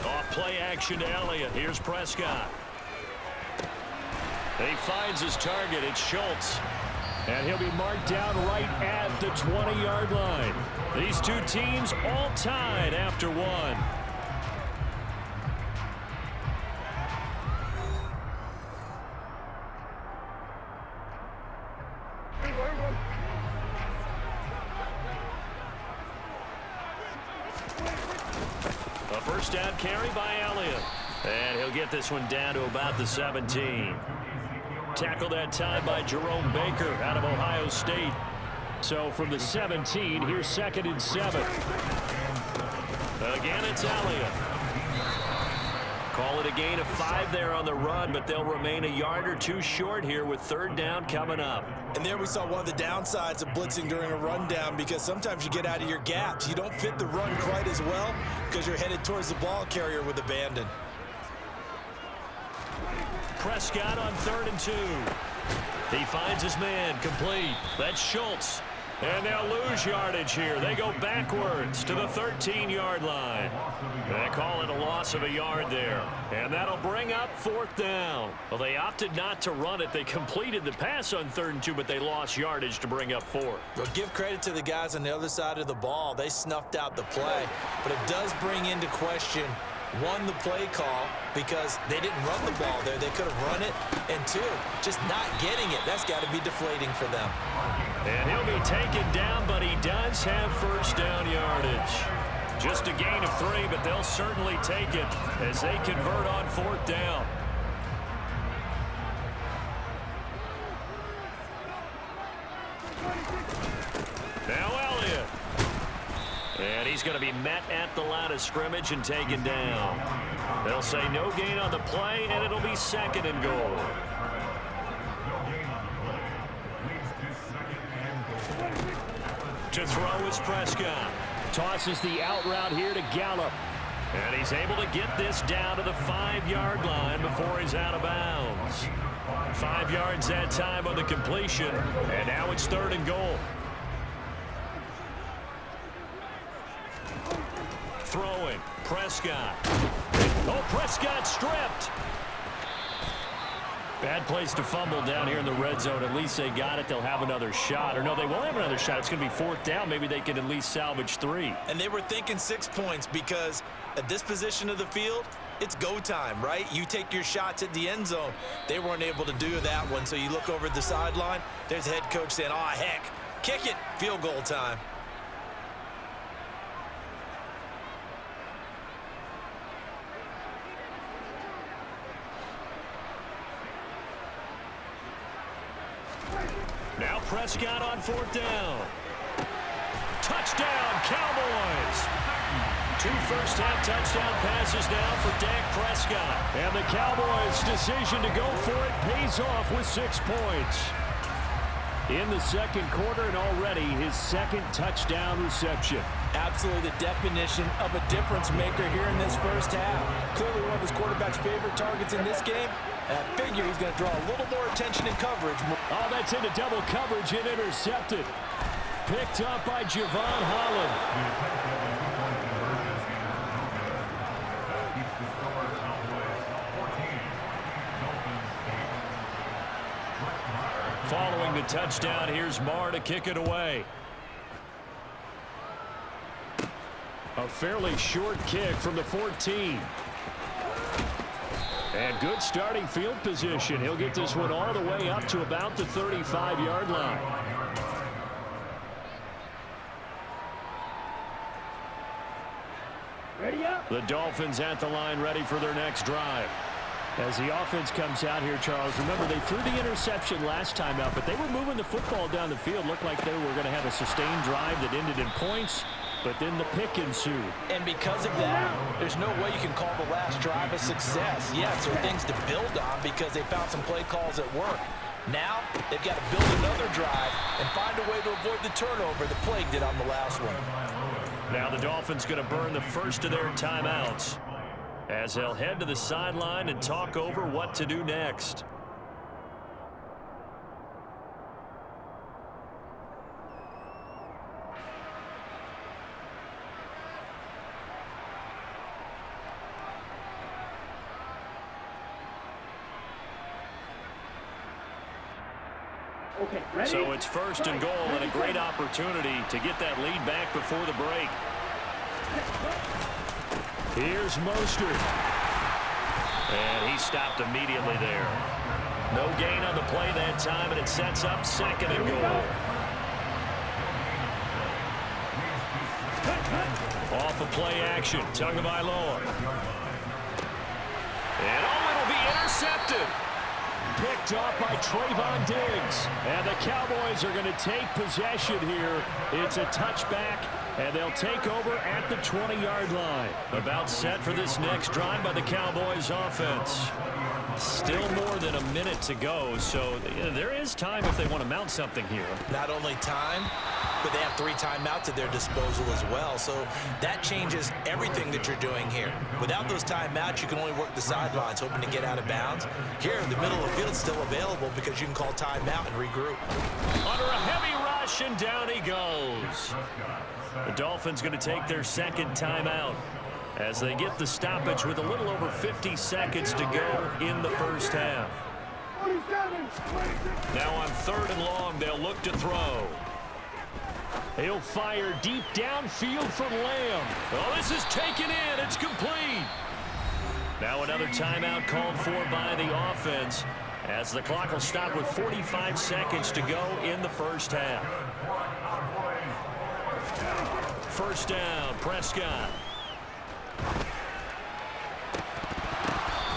Off play action to Elliott. Here's Prescott. He finds his target. It's Schultz. And he'll be marked down right at the 20-yard line. These two teams all tied after one. A first down carry by Elliott. And he'll get this one down to about the 17. Tackled that time by Jerome Baker out of Ohio State. So from the 17, here's 2nd and 7. Again, it's Elliott. Call it a gain of 5 there on the run, but they'll remain a yard or two short here with 3rd down coming up. And there we saw one of the downsides of blitzing during a rundown, because sometimes you get out of your gaps. You don't fit the run quite as well because you're headed towards the ball carrier with abandon. Prescott on 3rd and 2. He finds his man, complete. That's Schultz. And they'll lose yardage here. They go backwards to the 13-yard line. They call it a loss of a yard there. And that'll bring up 4th down. Well, they opted not to run it. They completed the pass on 3rd and 2, but they lost yardage to bring up 4th. Well, give credit to the guys on the other side of the ball. They snuffed out the play. But it does bring into question, 1, the play call, because they didn't run the ball there. They could have run it. And 2, just not getting it. That's got to be deflating for them. And he'll be taken down, but he does have 1st down yardage. Just a gain of 3, but they'll certainly take it as they convert on 4th down. Now Elliott. And he's going to be met at the line of scrimmage and taken down. They'll say no gain on the play, and it'll be 2nd and goal. To throw is Prescott. Tosses the out route here to Gallup. And he's able to get this down to the 5-yard line before he's out of bounds. 5 yards that time on the completion. And now it's 3rd and goal. Throwing. Prescott. Oh, Prescott stripped. Bad place to fumble down here in the red zone. At least they got it. They'll have another shot. Or no, they won't have another shot. It's going to be 4th down. Maybe they can at least salvage 3. And they were thinking 6 points, because at this position of the field, it's go time, right? You take your shots at the end zone. They weren't able to do that one. So you look over at the sideline. There's the head coach saying, oh, heck, kick it. Field goal time. Now Prescott on 4th down. Touchdown, Cowboys! 2 first-half touchdown passes now for Dak Prescott. And the Cowboys' decision to go for it pays off with 6 points. In the 2nd quarter, and already his 2nd touchdown reception. Absolutely the definition of a difference maker here in this first half. Clearly one of his quarterback's favorite targets in this game. And I figure he's going to draw a little more attention and coverage. Oh, that's into double coverage and intercepted. Picked up by Javon Holland. Following the touchdown, here's Marr to kick it away. A fairly short kick from the 14. And good starting field position. He'll get this one all the way up to about the 35-yard line. Ready up. The Dolphins at the line, ready for their next drive. As the offense comes out here, Charles, remember they threw the interception last time out, but they were moving the football down the field. Looked like they were going to have a sustained drive that ended in points, but then the pick ensued. And because of that, there's no way you can call the last drive a success. Yes, there are things to build on because they found some play calls that work. Now, they've got to build another drive and find a way to avoid the turnover that plagued it on the last one. Now the Dolphins going to burn the first of their timeouts as they'll head to the sideline and talk over what to do next. So it's 1st and goal and a great opportunity to get that lead back before the break. Here's Mostert. And he stopped immediately there. No gain on the play that time, and it sets up 2nd and goal. Off of play action, Tagovailoa. And it'll be intercepted. Picked off by Trayvon Diggs. And the Cowboys are going to take possession here. It's a touchback, and they'll take over at the 20-yard line. About set for this next drive by the Cowboys offense. Still more than a minute to go, so there is time if they want to mount something here. Not only time, but they have 3 timeouts at their disposal as well. So that changes everything that you're doing here. Without those timeouts, you can only work the sidelines, hoping to get out of bounds. Here, the middle of the field is still available because you can call timeout and regroup. Under a heavy rush, and down he goes. The Dolphins going to take their 2nd timeout as they get the stoppage with a little over 50 seconds to go in the first half. Now on 3rd and long, they'll look to throw. He'll fire deep downfield for Lamb. Oh, this is taken in. It's complete. Now another timeout called for by the offense as the clock will stop with 45 seconds to go in the first half. 1st down, Prescott.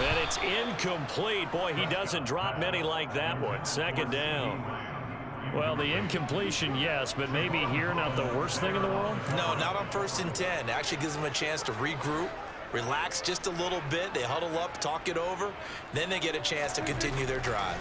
And it's incomplete. Boy, he doesn't drop many like that one. 2nd down. Well, the incompletion, yes, but maybe here not the worst thing in the world? No, not on 1st and 10. Actually gives them a chance to regroup, relax just a little bit. They huddle up, talk it over. Then they get a chance to continue their drive.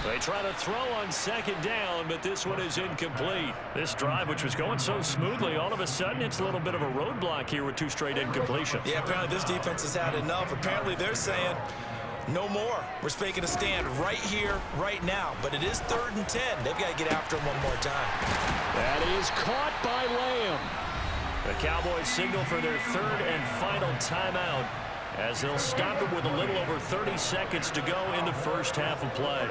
They try to throw on 2nd down, but this one is incomplete. This drive, which was going so smoothly, all of a sudden it's a little bit of a roadblock here with 2 straight incompletions. Yeah, apparently this defense has had enough. Apparently they're saying, no more. We're making a stand right here, right now. But it is 3rd and 10. They've got to get after him one more time. That is caught by Lamb. The Cowboys signal for their 3rd and final timeout as they'll stop it with a little over 30 seconds to go in the first half of play.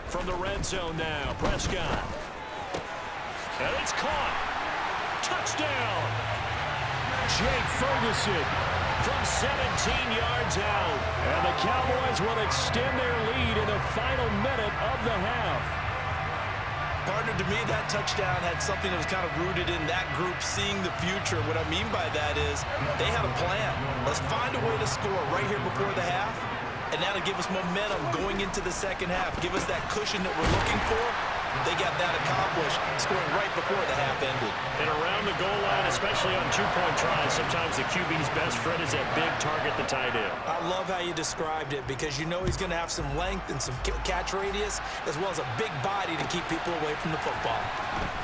From the red zone now, Prescott. And it's caught. Touchdown. Jake Ferguson from 17 yards out. And the Cowboys will extend their lead in the final minute of the half. Partner, to me, that touchdown had something that was kind of rooted in that group seeing the future. What I mean by that is they had a plan. Let's find a way to score right here before the half, and that'll give us momentum going into the second half. Give us that cushion that we're looking for. They got that accomplished, scoring right before the half ended. And around the goal line, especially on two-point tries, sometimes the QB's best friend is that big target, the tight end. I love how you described it because you know he's going to have some length and some catch radius as well as a big body to keep people away from the football.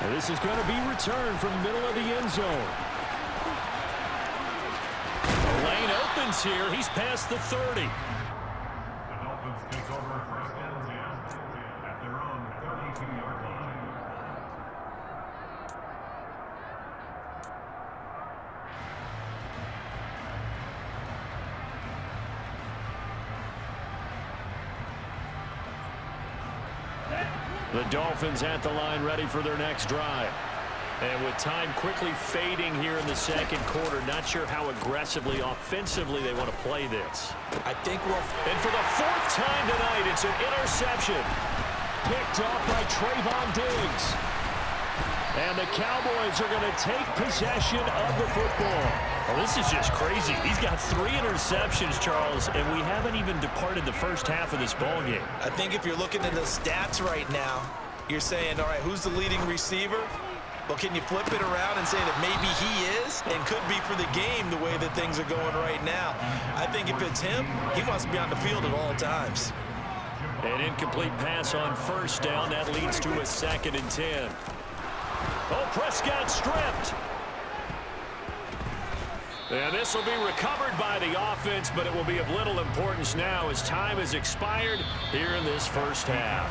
And this is going to be returned from the middle of the end zone. The lane opens here. He's past the 30. The Dolphins at the line ready for their next drive. And with time quickly fading here in the second quarter, not sure how aggressively, offensively they want to play this. I think we'll... And for the 4th time tonight, it's an interception. Picked off by Trayvon Diggs. And the Cowboys are going to take possession of the football. Well, this is just crazy. He's got 3 interceptions, Charles, and we haven't even departed the first half of this ball game. I think if you're looking at the stats right now, you're saying, all right, who's the leading receiver? Well, can you flip it around and say that maybe he is and could be for the game the way that things are going right now? I think if it's him, he wants to be on the field at all times. An incomplete pass on first down. That leads to a 2nd and 10. Oh, Prescott stripped. And this will be recovered by the offense, but it will be of little importance now as time has expired here in this first half.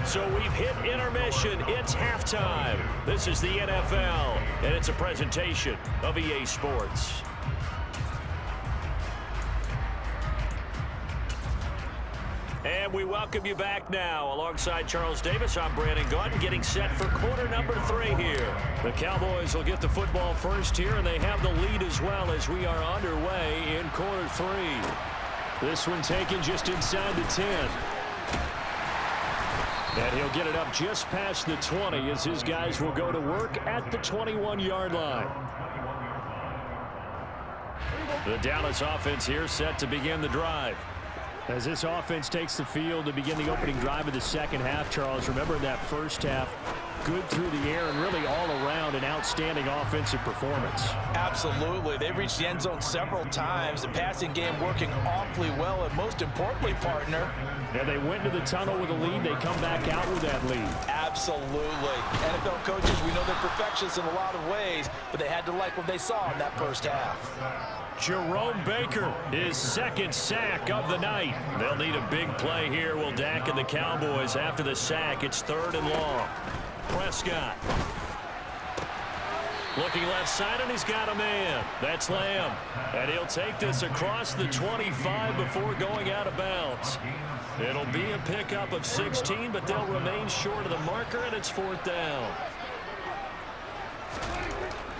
So we've hit intermission. It's halftime. This is the NFL, and it's a presentation of EA Sports. And we welcome you back now. Alongside Charles Davis, I'm Brandon Gaudin, getting set for quarter number 3 here. The Cowboys will get the football first here, and they have the lead as well as we are underway in quarter 3. This one taken just inside the 10. And he'll get it up just past the 20 as his guys will go to work at the 21-yard line. The Dallas offense here set to begin the drive. As this offense takes the field to begin the opening drive of the second half, Charles, remember in that first half, good through the air and really all around an outstanding offensive performance. Absolutely. They reached the end zone several times. The passing game working awfully well, and most importantly, partner. And they went to the tunnel with a lead. They come back out with that lead. Absolutely. NFL coaches, we know they're perfectionists in a lot of ways, but they had to like what they saw in that first half. Jerome Baker, his second sack of the night. They'll need a big play here. Will Dak and the Cowboys after the sack. It's 3rd and long. Prescott. Looking left side, and he's got a man. That's Lamb. And he'll take this across the 25 before going out of bounds. It'll be a pickup of 16, but they'll remain short of the marker, and it's 4th down.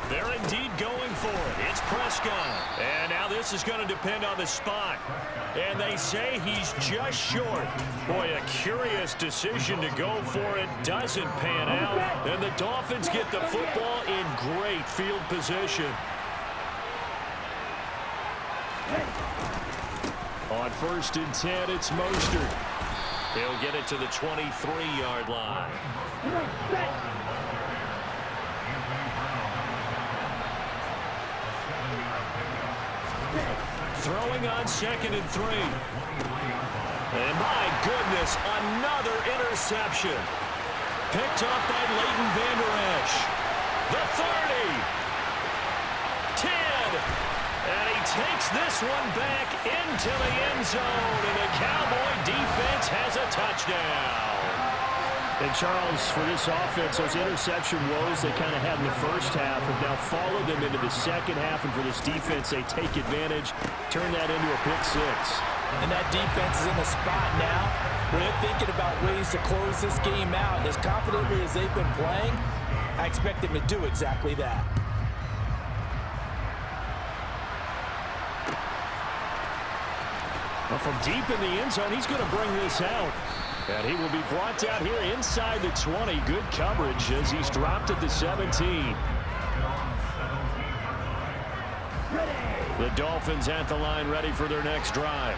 They're indeed going for it. It's Prescott. And now this is going to depend on the spot. And they say he's just short. Boy, a curious decision to go for it. Doesn't pan out. And the Dolphins get the football in great field position. On 1st and 10, it's Mostert. He'll get it to the 23-yard line. Throwing on 2nd and 3. And my goodness, another interception. Picked up by Leighton Vander Esch. The 30. 10. And he takes this one back into the end zone. And the Cowboy defense has a touchdown. And Charles, for this offense, those interception woes they kind of had in the first half have now followed them into the second half. And for this defense, they take advantage, turn that into a pick 6. And that defense is in a spot now where they're thinking about ways to close this game out. As confidently as they've been playing, I expect them to do exactly that. Well, from deep in the end zone, he's going to bring this out. And he will be brought down here inside the 20. Good coverage as he's dropped at the 17. The Dolphins at the line ready for their next drive.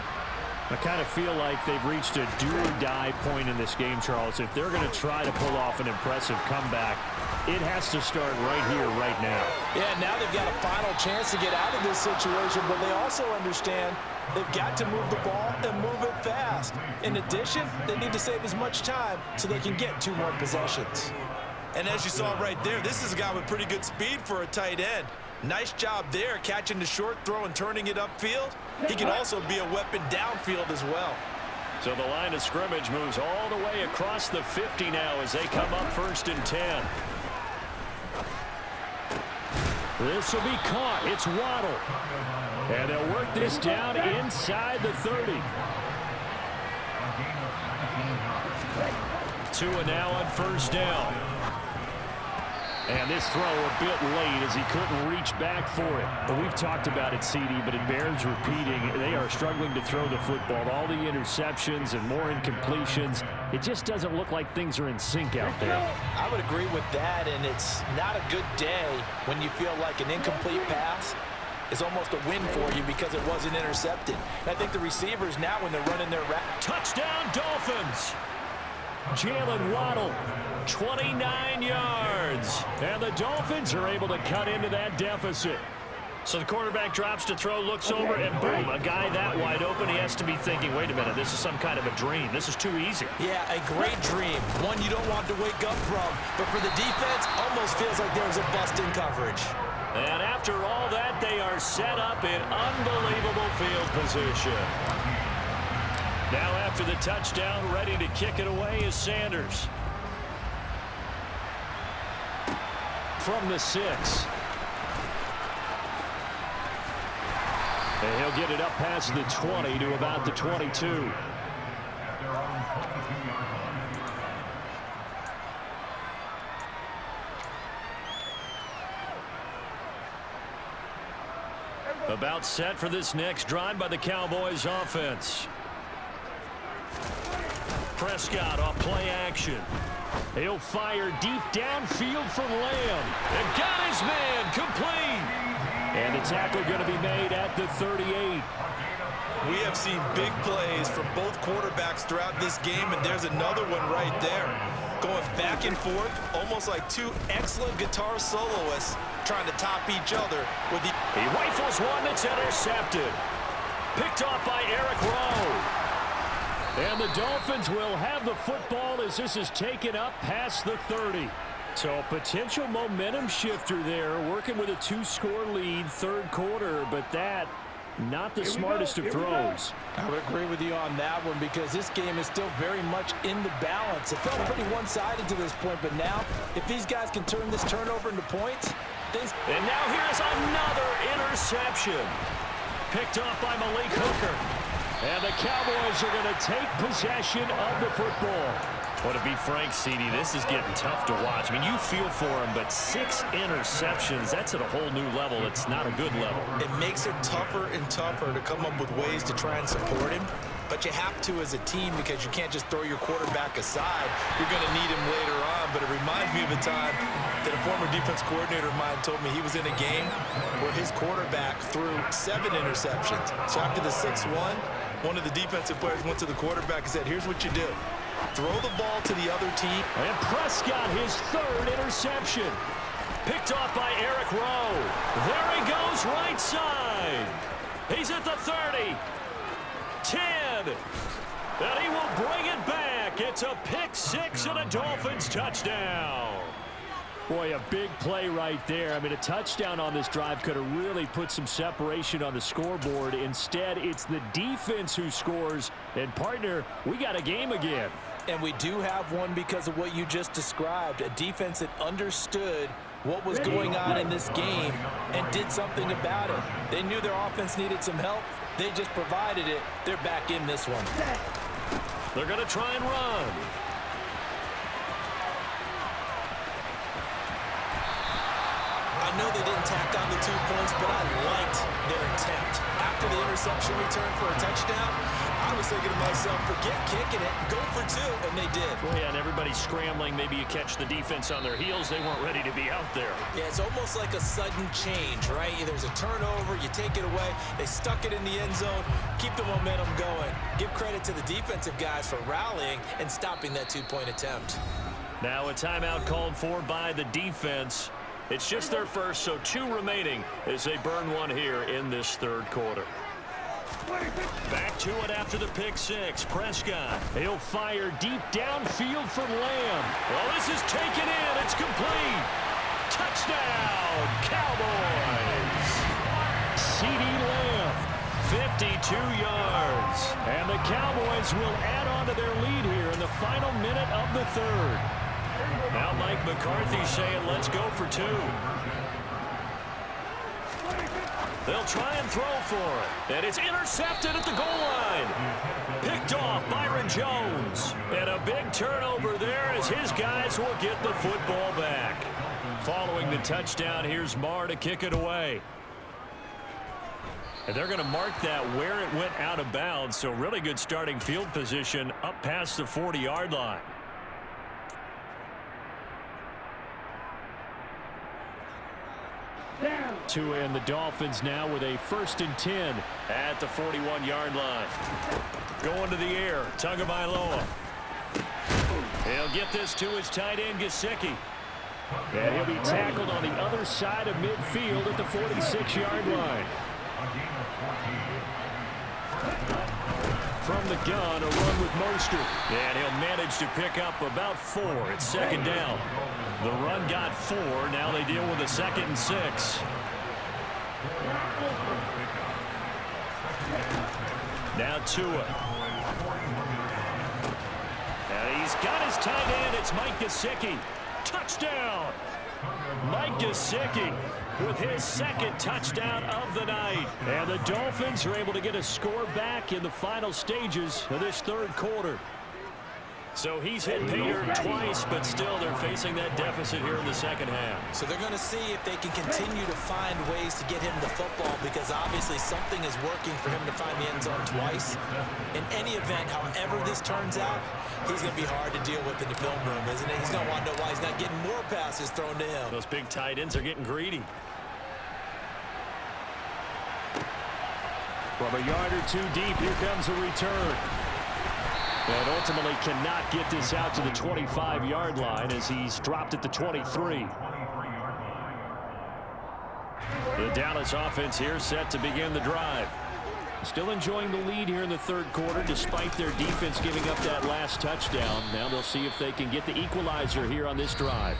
I kind of feel like they've reached a do-or-die point in this game, Charles. If they're going to try to pull off an impressive comeback, it has to start right here, right now. Yeah, now they've got a final chance to get out of this situation, but they also understand they've got to move the ball and move it fast. In addition, they need to save as much time so they can get 2 more possessions. And as you saw right there, this is a guy with pretty good speed for a tight end. Nice job there, catching the short throw and turning it upfield. He can also be a weapon downfield as well. So the line of scrimmage moves all the way across the 50 now as they come up 1st and 10. This will be caught. It's Waddle. And they'll work this down inside the 30. Tua now on 1st down. And this throw a bit late as he couldn't reach back for it. But we've talked about it, CD, but it bears repeating. They are struggling to throw the football. All the interceptions and more incompletions. It just doesn't look like things are in sync out there. I would agree with that, and it's not a good day when you feel like an incomplete pass is almost a win for you because it wasn't intercepted. And I think the receivers now, when they're running their route. Touchdown, Dolphins! Jalen Waddle, 29 yards. And the Dolphins are able to cut into that deficit. So the quarterback drops to throw, looks over, and boom, a guy that wide open. He has to be thinking, wait a minute, this is some kind of a dream. This is too easy. Yeah, a great dream. One you don't want to wake up from. But for the defense, almost feels like there was a bust in coverage. And after all that, they are set up in unbelievable field position. Now after the touchdown, ready to kick it away is Sanders. From the 6. And he'll get it up past the 20 to about the 22. About set for this next drive by the Cowboys offense. Prescott off play action. He'll fire deep downfield for Lamb. And got his man complete. And the tackle going to be made at the 38. We have seen big plays from both quarterbacks throughout this game, and there's another one right there. Going back and forth, almost like two excellent guitar soloists trying to top each other. He rifles one that's intercepted. Picked off by Eric Rowe. And the Dolphins will have the football as this is taken up past the 30. So potential momentum shifter there, working with a 2-score lead, third quarter, but that not the smartest of throws. I would agree with you on that one because this game is still very much in the balance. It felt pretty one-sided to this point, but now if these guys can turn this turnover into points, things... And now here's another interception. Picked off by Malik Hooker. And the Cowboys are going to take possession of the football. Well, to be frank, CD, this is getting tough to watch. I mean, you feel for him, but 6 interceptions, that's at a whole new level. It's not a good level. It makes it tougher and tougher to come up with ways to try and support him. But you have to as a team because you can't just throw your quarterback aside. You're going to need him later on. But it reminds me of a time that a former defense coordinator of mine told me he was in a game where his quarterback threw 7 interceptions. So after the 6-1, one of the defensive players went to the quarterback and said, here's what you do. Throw the ball to the other team. And Prescott, his 3rd interception. Picked off by Eric Rowe. There he goes, right side. He's at the 30. 10. And he will bring it back. It's a pick 6 and a Dolphins touchdown. Boy, a big play right there. I mean, a touchdown on this drive could have really put some separation on the scoreboard. Instead, it's the defense who scores. And, partner, we got a game again. And we do have one because of what you just described. A defense that understood what was going on in this game and did something about it. They knew their offense needed some help. They just provided it. They're back in this one. They're going to try and run. I know they didn't tack on the 2 points, but I liked their attempt. After the interception return for a touchdown, I was thinking to myself, forget kicking it, go for 2, and they did. Well, yeah, and everybody's scrambling. Maybe you catch the defense on their heels. They weren't ready to be out there. Yeah, it's almost like a sudden change, right? There's a turnover, you take it away, they stuck it in the end zone, keep the momentum going. Give credit to the defensive guys for rallying and stopping that 2-point attempt. Now a timeout called for by the defense. It's just their first, so 2 remaining as they burn one here in this third quarter. Back to it after the pick 6. Prescott. He'll fire deep downfield for Lamb. Well, this is taken in. It's complete. Touchdown, Cowboys. CD Lamb, 52 yards. And the Cowboys will add on to their lead here in the final minute of the third. Now Mike McCarthy saying, let's go for 2. They'll try and throw for it. And it's intercepted at the goal line. Picked off Byron Jones. And a big turnover there as his guys will get the football back. Following the touchdown, here's Marr to kick it away. And they're going to mark that where it went out of bounds. So really good starting field position up past the 40-yard line. Tua and the Dolphins now with a 1st and 10 at the 41-yard line. Going to the air, Tagovailoa. He'll get this to his tight end, Gesicki. And he'll be tackled on the other side of midfield at the 46-yard line. From the gun, a run with Mostert. And he'll manage to pick up about 4. It's 2nd down. The run got 4. Now they deal with a 2nd and 6. Now Tua. And he's got his tight end. It's Mike Gesicki. Touchdown. Mike Gesicki with his 2nd touchdown of the night. And the Dolphins are able to get a score back in the final stages of this third quarter. So he's hit pay dirt twice, but still they're facing that deficit here in the second half. So they're going to see if they can continue to find ways to get him the football, because obviously something is working for him to find the end zone twice. In any event, however this turns out, he's going to be hard to deal with in the film room, isn't it? He's going to want to know why he's not getting more passes thrown to him. Those big tight ends are getting greedy. From a yard or two deep, here comes a return. And ultimately cannot get this out to the 25-yard line as he's dropped at the 23. The Dallas offense here set to begin the drive. Still enjoying the lead here in the third quarter despite their defense giving up that last touchdown. Now they'll see if they can get the equalizer here on this drive.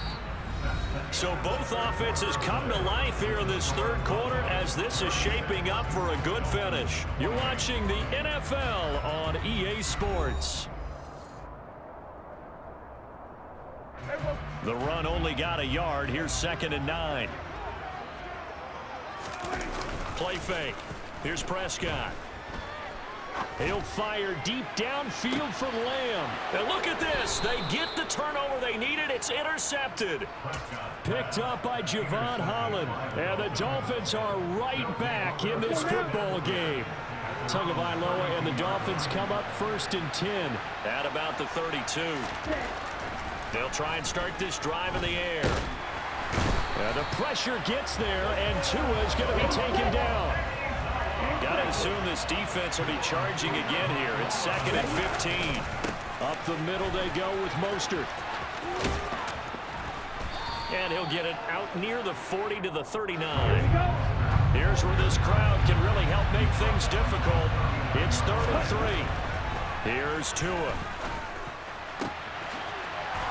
So both offenses come to life here in this third quarter as this is shaping up for a good finish. You're watching the NFL on EA Sports. The run only got a yard. Here's 2nd and 9. Play fake. Here's Prescott. He'll fire deep downfield for Lamb. And look at this. They get the turnover they needed. It's intercepted. Picked up by Javon Holland. And the Dolphins are right back in this football game. Tagovailoa and the Dolphins come up 1st and 10 at about the 32. They'll try and start this drive in the air. And the pressure gets there, and Tua's going to be taken down. Got to assume this defense will be charging again here. It's 2nd and 15. Up the middle they go with Mostert. And he'll get it out near the 40 to the 39. Here's where this crowd can really help make things difficult. It's 3rd and 3. Here's Tua.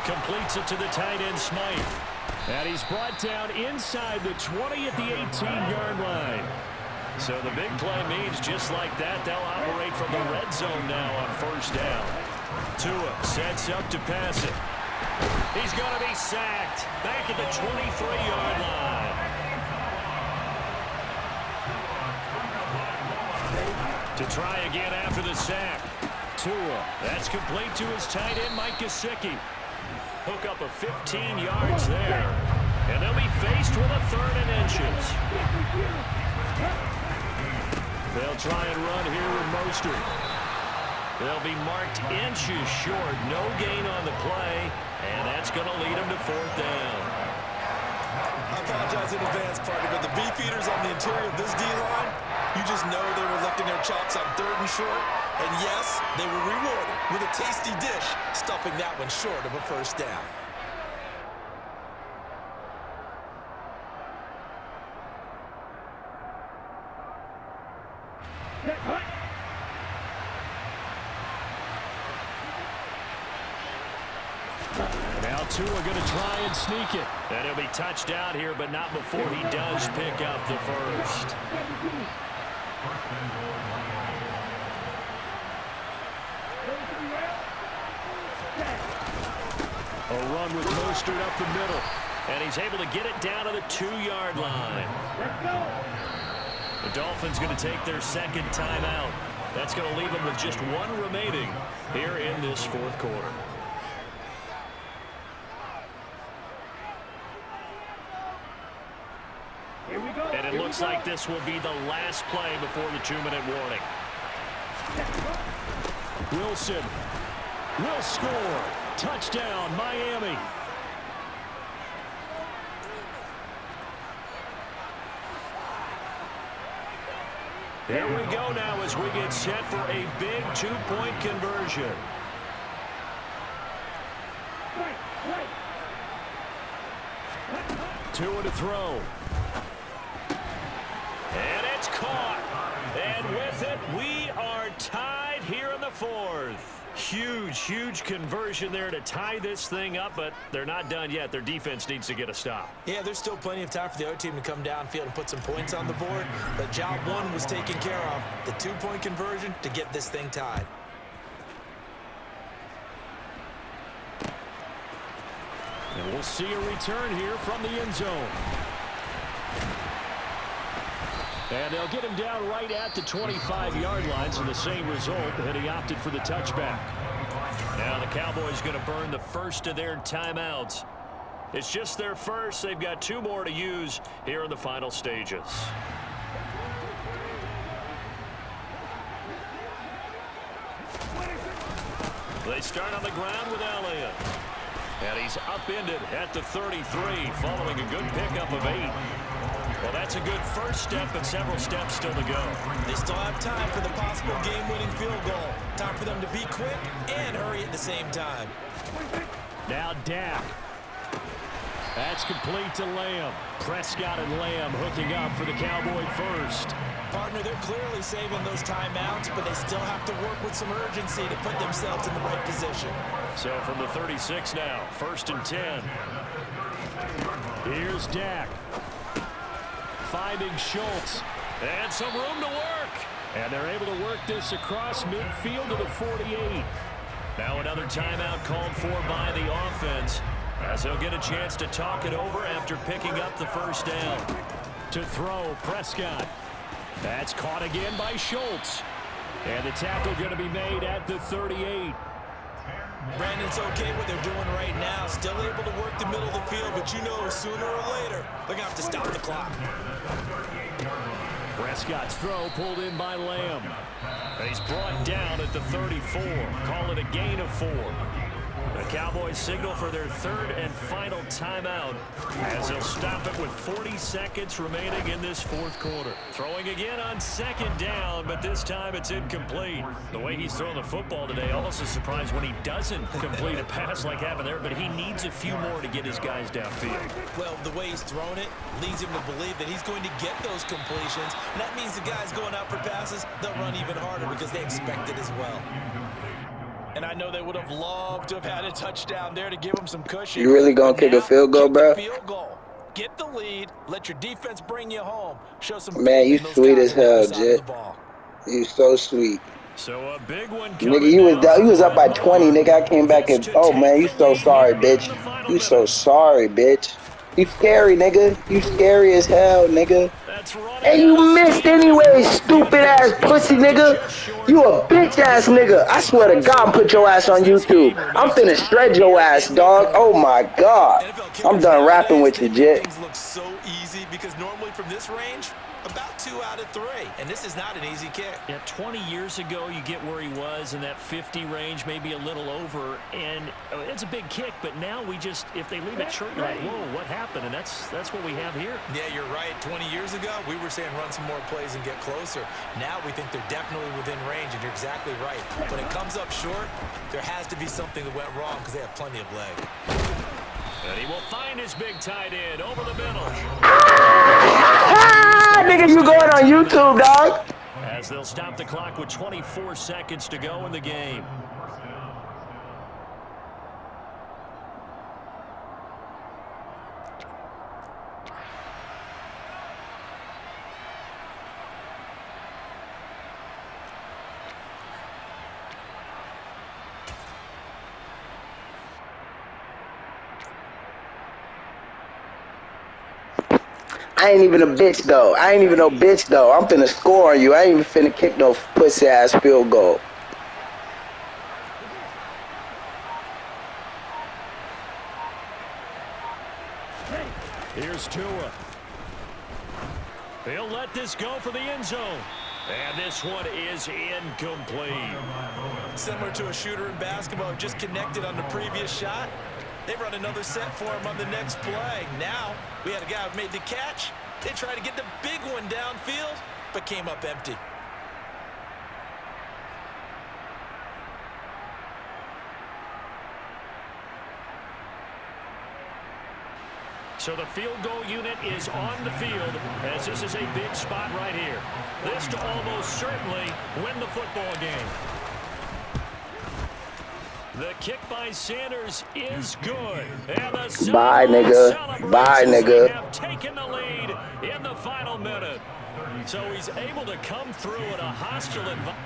Completes it to the tight end, Smythe. And he's brought down inside the 20 at the 18-yard line. So the big play means just like that, they'll operate from the red zone now on 1st down. Tua sets up to pass it. He's going to be sacked back at the 23-yard line. To try again after the sack. Tua, that's complete to his tight end, Mike Gesicki. Hook up of 15 yards there. And they'll be faced with a 3rd and inches. They'll try and run here with Mostert. They'll be marked inches short. No gain on the play. And that's going to lead them to 4th down. I apologize in advance, partner, but the beefeaters on the interior of this D-line, you just know they were licking their chops on 3rd and short. And yes, they were rewarded with a tasty dish, stuffing that one short of a 1st down. Now Tua going to try and sneak it. And he'll be touched out here, but not before he does pick up the 1st. A run with Mostert up the middle. And he's able to get it down to the 2-yard line. The Dolphins going to take their 2nd timeout. That's going to leave them with just 1 remaining here in this 4th quarter. And it looks like this will be the last play before the 2-minute warning. Wilson will score. Touchdown, Miami. Here we go now as we get set for a big 2-point conversion. Tua to throw. And it's caught. And with it, we are tied here in the 4th. Huge conversion there to tie this thing up, but they're not done yet. Their defense needs to get a stop. Yeah, there's still plenty of time for the other team to come downfield and put some points on the board, but job 1 was taken care of. The 2-point conversion to get this thing tied. And we'll see a return here from the end zone. And they'll get him down right at the 25-yard line, so the same result, and he opted for the touchback. Now the Cowboys going to burn the first of their timeouts. It's just their first. They've got 2 more to use here in the final stages. They start on the ground with Elliott. And he's upended at the 33 following a good pickup of 8. Well, that's a good first step, but several steps still to go. They still have time for the possible game-winning field goal. Time for them to be quick and hurry at the same time. Now Dak. That's complete to Lamb. Prescott and Lamb hooking up for the Cowboy first. Partner, they're clearly saving those timeouts, but they still have to work with some urgency to put themselves in the right position. So from the 36 now, 1st and 10. Here's Dak. Finding Schultz. And some room to work. And they're able to work this across midfield to the 48. Now another timeout called for by the offense, as they'll get a chance to talk it over after picking up the first down. To throw, Prescott. That's caught again by Schultz. And the tackle going to be made at the 38. Brandon's okay what they're doing right now. Still able to work the middle of the field, but you know sooner or later they're going to have to stop the clock. Prescott's throw pulled in by Lamb. And he's brought down at the 34. Call it a gain of 4. The Cowboys signal for their 3rd and final timeout as they'll stop it with 40 seconds remaining in this 4th quarter. Throwing again on 2nd down, but this time it's incomplete. The way he's throwing the football today, almost a surprise when he doesn't complete a pass like happened there, but he needs a few more to get his guys downfield. Well, the way he's thrown it leads him to believe that he's going to get those completions, and that means the guys going out for passes, they'll run even harder because they expect it as well. And I know they would have loved to have had a touchdown there to give them some cushion. You really gonna kick a field goal, bro? Field goal. Get the lead. Let your defense bring you home. Show some. Man, you sweet as hell, Jet. You so sweet. So a big one. Nigga, you was up by 20, nigga. I came back and oh man, you so sorry, bitch. You so sorry, bitch. You scary, nigga. You scary as hell, nigga. And you missed anyway, stupid ass pussy nigga. You a bitch ass nigga. I swear to God, put your ass on YouTube. I'm finna shred your ass, dog. Oh my God. I'm done rapping with you, Jet. Things look so easy because normally from this range, about 2 out of 3, and this is not an easy kick. Yeah, 20 years ago, you get where he was in that 50 range, maybe a little over, and it's a big kick. But now we just, if they leave it short, you're like, whoa, what happened? And that's what we have here. Yeah, you're right. 20 years ago, we were saying run some more plays and get closer. Now we think they're definitely within range, and you're exactly right. When it comes up short, there has to be something that went wrong because they have plenty of leg. And he will find his big tight end over the middle. Nigga, you going on YouTube, dog? As they'll stop the clock with 24 seconds to go in the game. I ain't even a bitch, though. I ain't even no bitch, though. I'm finna score on you. I ain't even finna kick no pussy-ass field goal. Here's Tua. He'll let this go for the end zone. And this one is incomplete. Similar to a shooter in basketball, just connected on the previous shot. They run another set for him on the next play. Now, we had a guy who made the catch. They tried to get the big one downfield, but came up empty. So the field goal unit is on the field, as this is a big spot right here. This to almost certainly win the football game. The kick by Sanders is good. And the bye, nigga. Bye, nigga. They have taken the lead in the final minute. So he's able to come through in a hostile environment.